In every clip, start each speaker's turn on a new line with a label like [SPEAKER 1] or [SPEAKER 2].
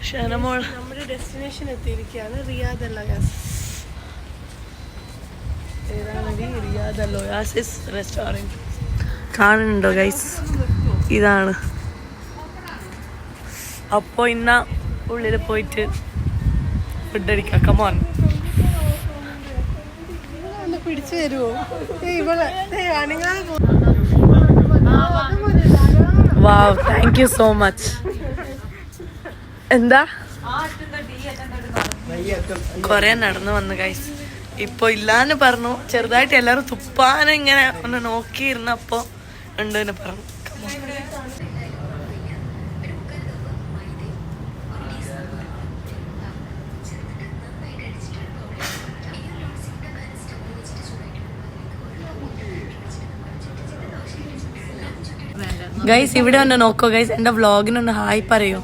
[SPEAKER 1] നമ്മുടെ ഡെസ്റ്റിനേഷൻ എത്തിയിരിക്കുകയാണ്. Riyadh Al oasis restaurant കാണുന്നുണ്ടോ ഗൈസ്? ഇതാണ്. അപ്പോൾ ഇന്ന ഉള്ളിൽ പോയിട്ട് ഫുഡ് അടിക്കാം. കമോൺ, പിടിച്ചു തരുമോ? വാവ്, താങ്ക് യു സോ മച്ച്. എന്താ കൊറേ നടന്നു വന്നു ഗൈസ്. ഇപ്പൊ ഇല്ലാന്ന് പറഞ്ഞു. ചെറുതായിട്ട് എല്ലാരും തുപ്പാനും ഇങ്ങനെ ഒന്ന് നോക്കിയിരുന്നപ്പോ ഉണ്ട് എന്ന് പറഞ്ഞു. ഗൈസ് ഇവിടെ ഒന്ന് നോക്കോ ഗൈസ്, എന്റെ വ്ളോഗിനൊന്ന് ഹായ് പറയൂ.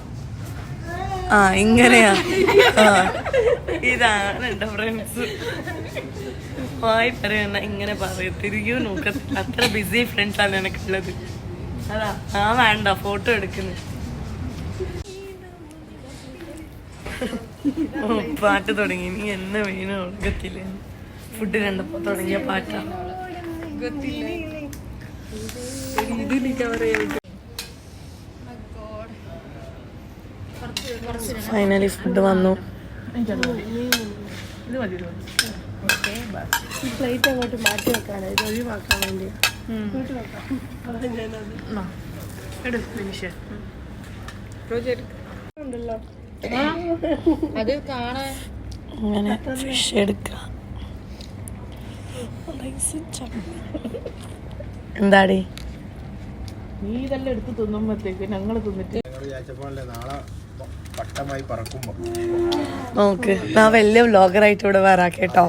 [SPEAKER 1] ആ ഇങ്ങനെയാ. ഇതാണ് എന്റെ ഫ്രണ്ട്സ്. ഹായ് പറയുന്ന ഇങ്ങനെ പറയും, തിരികെ നോക്കത്തില്ല. അത്ര ബിസി ഫ്രണ്ട്സാണ് എനിക്കുള്ളത്. അതാ ആ വേണ്ട ഫോട്ടോ എടുക്കുന്നു. പാട്ട് തുടങ്ങി. നീ എന്നെ വീണ് ഒഴുകത്തില്ല. ഫുഡ് കണ്ടപ്പോ തുടങ്ങിയ പാട്ടാണ്. ഫൈനലി ഫുഡ് വന്നു. പ്ലേറ്റ് അങ്ങോട്ട് മാറ്റി വെക്കാനാണ്, ഇത് ഒഴിവാക്കാൻ വേണ്ടി. അങ്ങനെ ഫിഷ് എടുക്കാം. എന്താടി
[SPEAKER 2] നീ ഇതെല്ലാം എടുത്ത് തിന്നുമ്പോഴത്തേക്ക് ഞങ്ങൾ തിന്നിട്ട്
[SPEAKER 1] നോക്ക്, ഞാൻ വലിയ വ്ലോഗറായിട്ട് ഇവിടെ വരാ കേട്ടോ.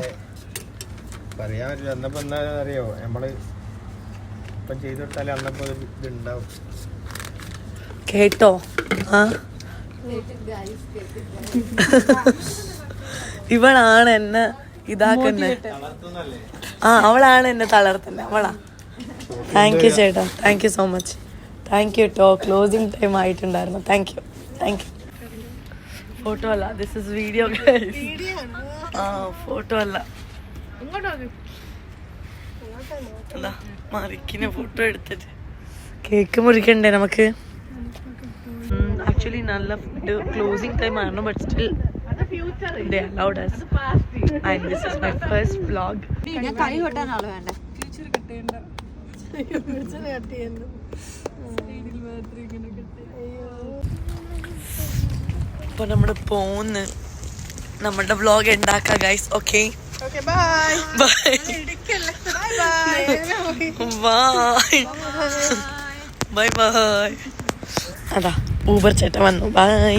[SPEAKER 3] പറയാൻ പറ്റില്ല. അന്നപ്പോ എന്താ അറിയോ, നമ്മള് ഇപ്പം ചെയ്തിട്ടാലേ അന്നപ്പോ ഇതുണ്ടാവും
[SPEAKER 1] കേട്ടോ. ആ ഇവളാണ് എന്നെ ഇതാക്കുന്നത്. ആ അവളാണ് എന്നെ തളർത്തുന്നത്. അവളാ. താങ്ക് യു ചേട്ടാ, thank you so much. Thank you കേട്ടോ. ക്ലോസിങ് ടൈം ആയിട്ടുണ്ടായിരുന്നു. Thank you, thank you. Photo അല്ല, ദിസ് ഇസ് വീഡിയോ. ആ ഫോട്ടോ അല്ല, അല്ല മറിക്കിന് ഫോട്ടോ എടുത്തിട്ട് കേക്ക് മുറിക്കണ്ടേ നമുക്ക്? ആക്ച്വലി നല്ല ഫുഡ് ക്ലോസിങ് ടൈം ആയിരുന്നു, but still they allowed us, and this is my first vlog.
[SPEAKER 4] ഞാൻ കൈ കൊട്ടാനാള് വേണ്ട.
[SPEAKER 1] അപ്പൊ നമ്മള് പോന്ന് നമ്മളുടെ വ്ലോഗ് ഉണ്ടാക്കാം guys. Okay bye bye bye. അതാ ഊബർ ചേട്ടൻ വന്നു. ബൈ.